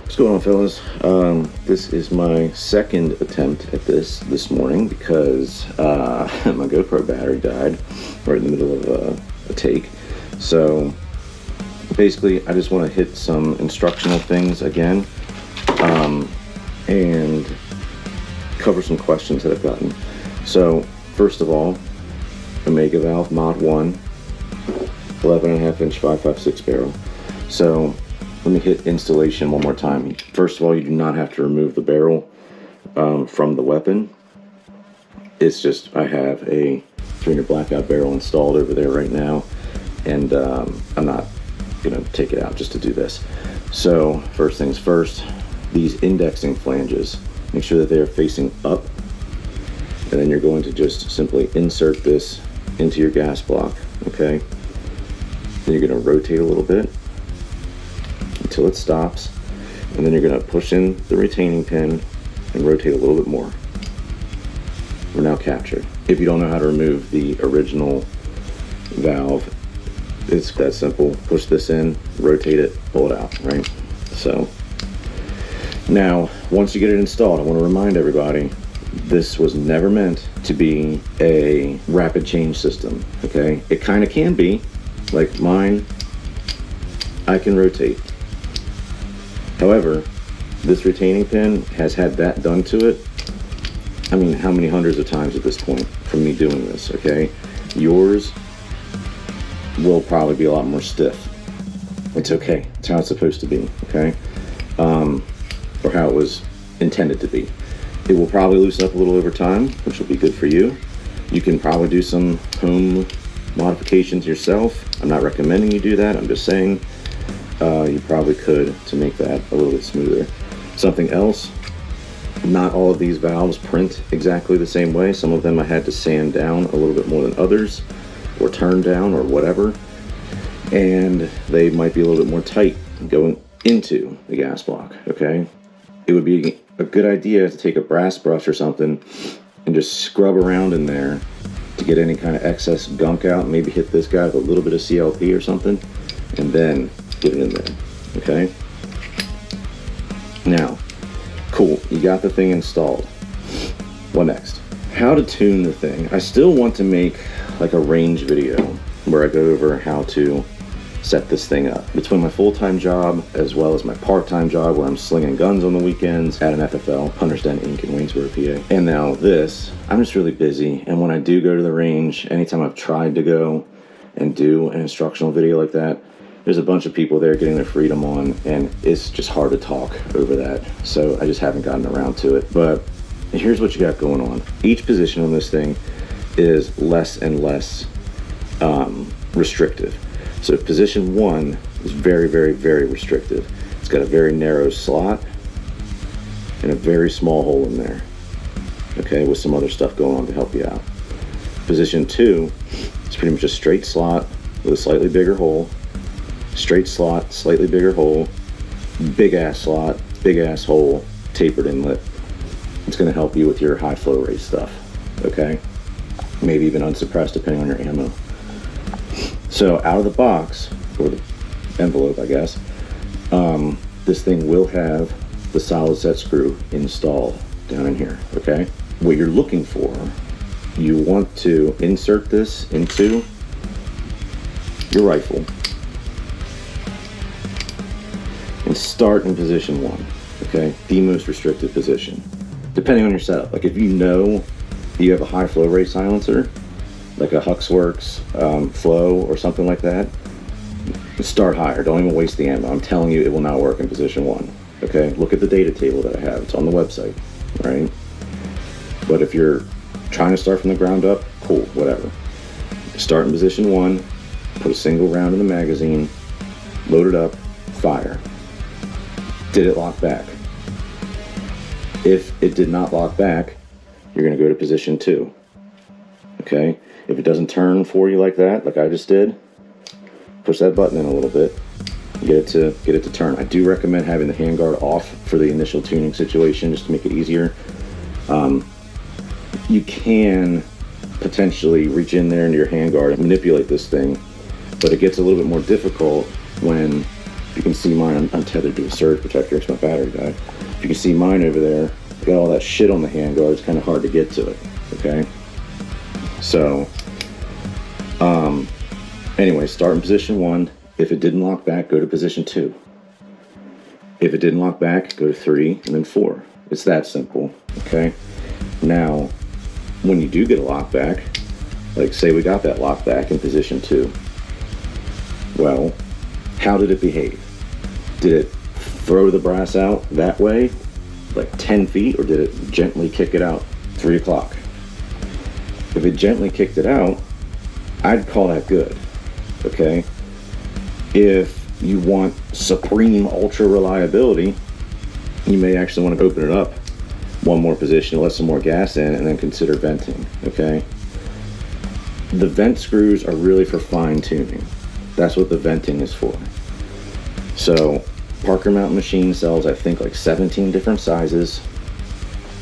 What's going on, fellas? This is my second attempt at this morning because my GoPro battery died right in the middle of a take. So basically, I just want to hit some instructional things again and cover some questions that I've gotten. So first of all, Omega valve Mod 1, 11.5 inch 5.56 barrel. So let me hit installation one more time. First of all, you do not have to remove the barrel from the weapon. It's just I have a 300 blackout barrel installed over there right now, and I'm not gonna take it out just to do this. So first things first, these indexing flanges, make sure that they are facing up, and then you're going to just simply insert this into your gas block, okay? Then you're gonna rotate a little bit until it stops, and then you're going to push in the retaining pin and rotate a little bit more. We're now captured. If you don't know how to remove the original valve, it's that simple. Push this in, rotate it, pull it out, right? So now, once you get it installed, I want to remind everybody, this was never meant to be a rapid change system, okay? It kind of can be, like mine, I can rotate. However, this retaining pin has had that done to it, I mean, how many hundreds of times at this point from me doing this, okay? Yours will probably be a lot more stiff. It's okay. It's how it's supposed to be, okay? Or how it was intended to be. It will probably loosen up a little over time, which will be good for you. You can probably do some home modifications yourself. I'm not recommending you do that. I'm just saying, you probably could to make that a little bit smoother. Something else, not all of these valves print exactly the same way. Some of them I had to sand down a little bit more than others, or turn down, or whatever, and they might be a little bit more tight going into the gas block, okay? It would be a good idea to take a brass brush or something and just scrub around in there to get any kind of excess gunk out. Maybe hit this guy with a little bit of CLP or something, and then get it in there, okay? Now, cool, you got the thing installed. What next? How to tune the thing. I still want to make like a range video where I go over how to set this thing up. Between my full-time job as well as my part-time job where I'm slinging guns on the weekends at an FFL, Hunter's Den Inc. in Waynesboro, PA. And now this, I'm just really busy. And when I do go to the range, anytime I've tried to go and do an instructional video like that, there's a bunch of people there getting their freedom on, and it's just hard to talk over that. So I just haven't gotten around to it. But here's what you got going on. Each position on this thing is less and less restrictive. So position 1 is very, very, very restrictive. It's got a very narrow slot and a very small hole in there, okay, with some other stuff going on to help you out. Position 2 is pretty much a straight slot with a slightly bigger hole. Straight slot, slightly bigger hole, big ass slot, big ass hole, tapered inlet. It's going to help you with your high flow rate stuff, okay? Maybe even unsuppressed depending on your ammo. So out of the box, or the envelope I guess, this thing will have the solid set screw installed down in here, okay? What you're looking for, you want to insert this into your rifle and start in position 1, okay? The most restricted position, depending on your setup. Like if you know you have a high flow rate silencer, like a Huxworks Flow or something like that, start higher. Don't even waste the ammo. I'm telling you, it will not work in position 1, okay? Look at the data table that I have. It's on the website, right? But if you're trying to start from the ground up, cool, whatever. Start in position 1, put a single round in the magazine, load it up, fire. Did it lock back? If it did not lock back, you're going to go to position 2. Okay? If it doesn't turn for you like that, like I just did, push that button in a little bit, get it to turn. I do recommend having the handguard off for the initial tuning situation just to make it easier. You can potentially reach in there into your handguard and manipulate this thing, but it gets a little bit more difficult when, you can see mine, I'm tethered to a surge protector, it's my battery died. If you can see mine over there, I got all that shit on the handguard, it's kind of hard to get to it, okay? So, anyway, start in position 1. If it didn't lock back, go to position 2. If it didn't lock back, go to 3 and then 4. It's that simple, okay? Now, when you do get a lock back, like say we got that lock back in position 2, well, how did it behave? Did it throw the brass out that way, like 10 feet, or did it gently kick it out 3 o'clock? If it gently kicked it out, I'd call that good, okay? If you want supreme ultra reliability, you may actually want to open it up one more position, let some more gas in, and then consider venting, okay? The vent screws are really for fine tuning. That's what the venting is for. So Parker Mountain Machine sells, I think, like 17 different sizes,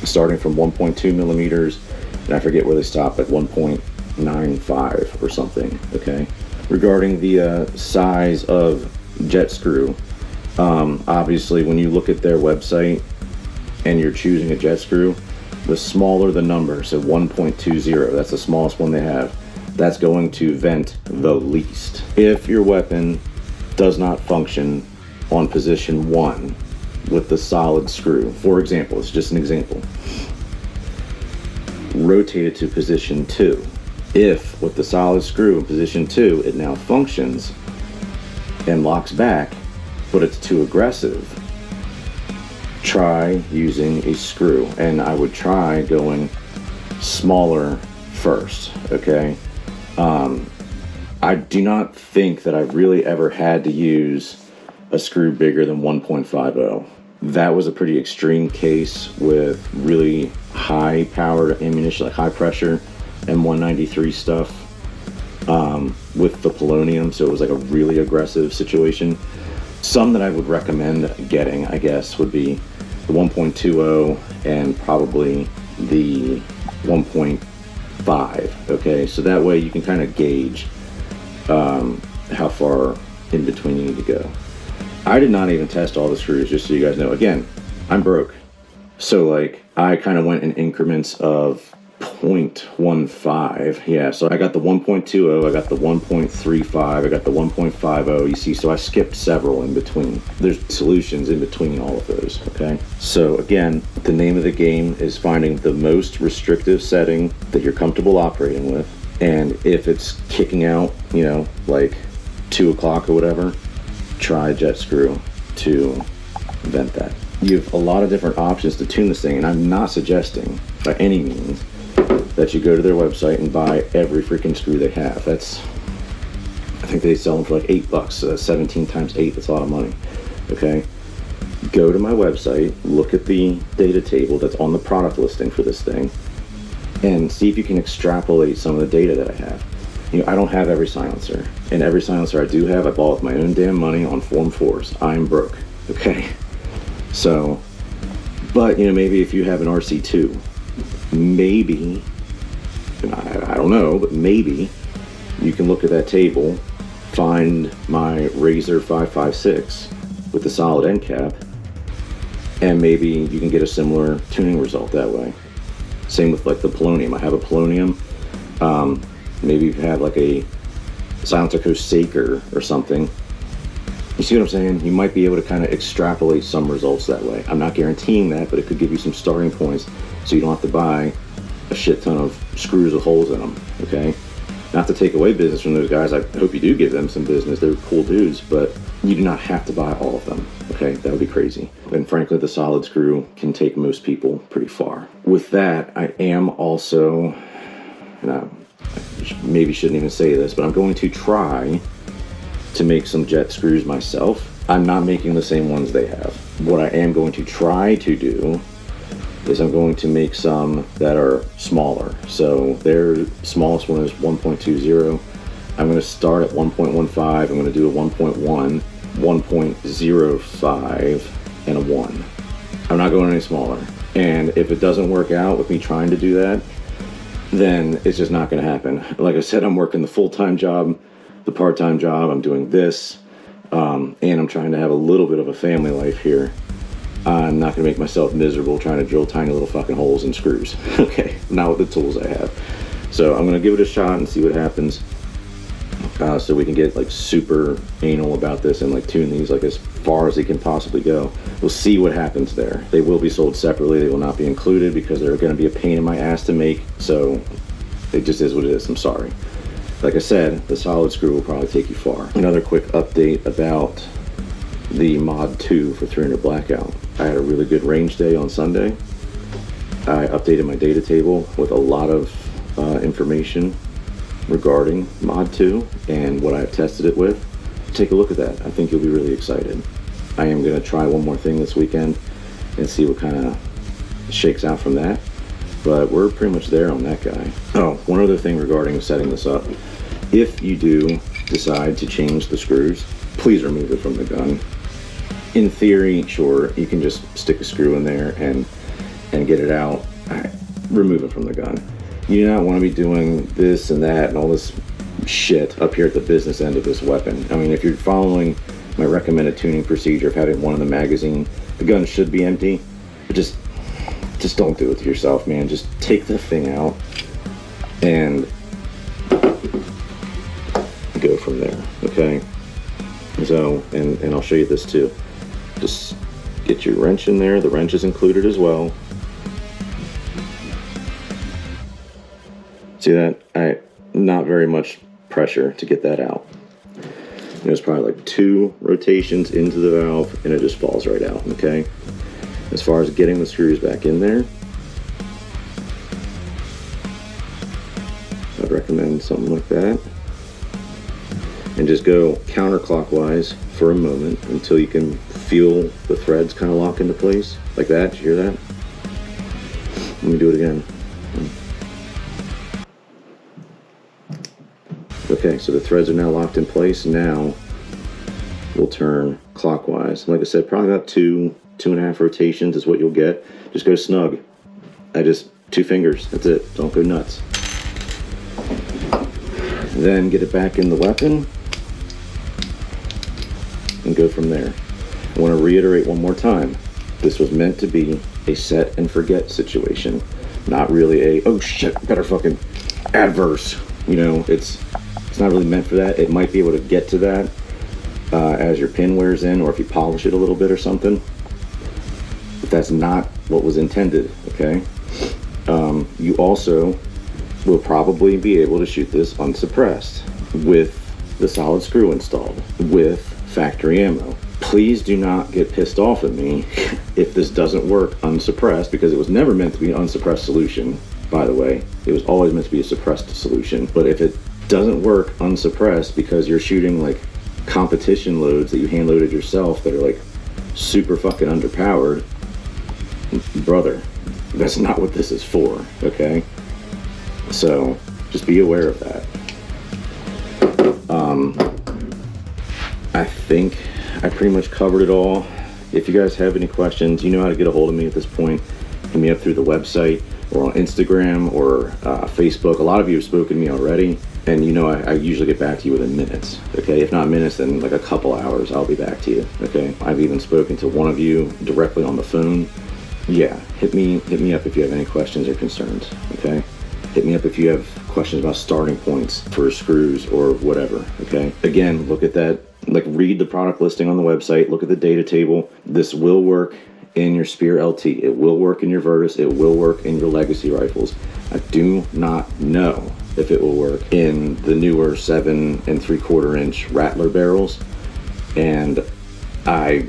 starting from 1.2 millimeters, and I forget where they stop, at 1.95 or something, okay? Regarding the size of jet screw, obviously when you look at their website and you're choosing a jet screw, the smaller the number, so 1.20, that's the smallest one they have, that's going to vent the least. If your weapon does not function on position 1 with the solid screw, for example, it's just an example, rotate it to position 2. If with the solid screw in position 2 it now functions and locks back, but it's too aggressive, try using a screw. And I would try going smaller first, okay? I do not think that I've really ever had to use a screw bigger than 1.50. That was a pretty extreme case with really high powered ammunition, like high pressure M193 stuff, with the polonium, so it was like a really aggressive situation. Some that I would recommend getting, I guess, would be the 1.20 and probably the 1.5, okay? So that way you can kind of gauge how far in between you need to go. I did not even test all the screws, just so you guys know. Again, I'm broke. So like, I kind of went in increments of 0.15. Yeah, so I got the 1.20, I got the 1.35, I got the 1.50, you see, so I skipped several in between. There's solutions in between all of those, okay? So again, the name of the game is finding the most restrictive setting that you're comfortable operating with, and if it's kicking out, you know, like 2 o'clock or whatever, try jet screw to vent that. You have a lot of different options to tune this thing, and I'm not suggesting by any means that you go to their website and buy every freaking screw they have. That's, I think they sell them for like $8, 17 times 8, that's a lot of money, okay? Go to my website, look at the data table that's on the product listing for this thing, and see if you can extrapolate some of the data that I have. You know, I don't have every silencer, and every silencer I do have, I bought with my own damn money on Form 4s. I'm broke, okay? So, but, you know, maybe if you have an RC2, maybe, and I don't know, but maybe you can look at that table, find my Razor 556 with the solid end cap, and maybe you can get a similar tuning result that way. Same with like the polonium. I have a polonium. Maybe you have like a silencer coast Saker or something. You see what I'm saying? You might be able to kind of extrapolate some results that way. I'm not guaranteeing that, but it could give you some starting points so you don't have to buy a shit ton of screws with holes in them, okay? Not to take away business from those guys. I hope you do give them some business. They're cool dudes, but you do not have to buy all of them, okay? That would be crazy. And frankly, the solid screw can take most people pretty far. With that, I am also, and I maybe shouldn't even say this, but I'm going to try to make some jet screws myself. I'm not making the same ones they have. What I am going to try to do is I'm going to make some that are smaller. So their smallest one is 1.20. I'm going to start at 1.15. I'm going to do a 1.1, 1.05, and a 1. I'm not going any smaller. And if it doesn't work out with me trying to do that, then it's just not going to happen. Like I said, I'm working the full-time job, the part-time job, I'm doing this, and I'm trying to have a little bit of a family life here. I'm not going to make myself miserable trying to drill tiny little fucking holes in screws. Okay, not with the tools I have. So I'm going to give it a shot and see what happens. So we can get like super anal about this and like tune these like as far as they can possibly go. We'll see what happens there. They will be sold separately. They will not be included because they're going to be a pain in my ass to make. So it just is what it is. I'm sorry. Like I said, the solid screw will probably take you far. Another quick update about the Mod 2 for 300 Blackout. I had a really good range day on Sunday. I updated my data table with a lot of information regarding Mod 2 and what I've tested it with. Take a look at that. I think you'll be really excited. I am going to try one more thing this weekend and see what kind of shakes out from that. But we're pretty much there on that guy. Oh, one other thing regarding setting this up. If you do decide to change the screws, please remove it from the gun. In theory, sure, you can just stick a screw in there and get it out. Remove it from the gun. You do not want to be doing this and that and all this shit up here at the business end of this weapon. I mean, if you're following my recommended tuning procedure of having one in the magazine, the gun should be empty. But just don't do it to yourself, man. Just take the thing out and go from there, okay? So, and I'll show you this too. Just get your wrench in there. The wrench is included as well. See that? Not very much pressure to get that out. There's probably like 2 rotations into the valve and it just falls right out, okay? As far as getting the screws back in there, I'd recommend something like that. And just go counterclockwise for a moment until you can feel the threads kind of lock into place. Like that. Did you hear that? Let me do it again. Okay, so the threads are now locked in place. Now we'll turn clockwise. Like I said, probably about 2.5 rotations is what you'll get. Just go snug. 2 fingers. That's it. Don't go nuts. Then get it back in the weapon and go from there. I want to reiterate one more time. This was meant to be a set and forget situation. Not really a, oh shit, better fucking adverse. You know, it's not really meant for that. It might be able to get to that as your pin wears in or if you polish it a little bit or something. But that's not what was intended, okay? You also will probably be able to shoot this unsuppressed with the solid screw installed, with factory ammo. Please do not get pissed off at me if this doesn't work unsuppressed, because it was never meant to be an unsuppressed solution, by the way. It was always meant to be a suppressed solution. But if it doesn't work unsuppressed because you're shooting like competition loads that you hand loaded yourself that are like super fucking underpowered, brother, that's not what this is for, okay? So just be aware of that. I think I pretty much covered it all. If you guys have any questions, you know how to get a hold of me at this point. Hit me up through the website or on Instagram or Facebook. A lot of you have spoken to me already, and you know I usually get back to you within minutes, okay? If not minutes, then like a couple hours, I'll be back to you, okay? I've even spoken to one of you directly on the phone. Yeah, hit me up if you have any questions or concerns, okay? Hit me up if you have questions about starting points for screws or whatever, okay? Again, look at that, like read the product listing on the website, look at the data table. This will work in your Spear LT. It will work in your Virtus. It will work in your Legacy rifles. I do not know if it will work in the newer 7 3/4 inch Rattler barrels, and I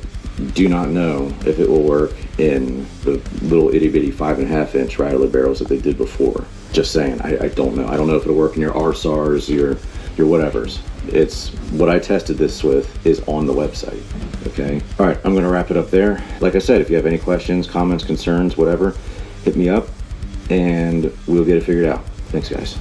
do not know if it will work in the little itty bitty 5.5 inch Rattler barrels that they did before. Just saying, I don't know. I don't know if it'll work in your RSARs, your whatevers. It's what I tested this with is on the website, okay? All right, I'm gonna wrap it up there. Like I said, if you have any questions, comments, concerns, whatever, hit me up and we'll get it figured out. Thanks, guys.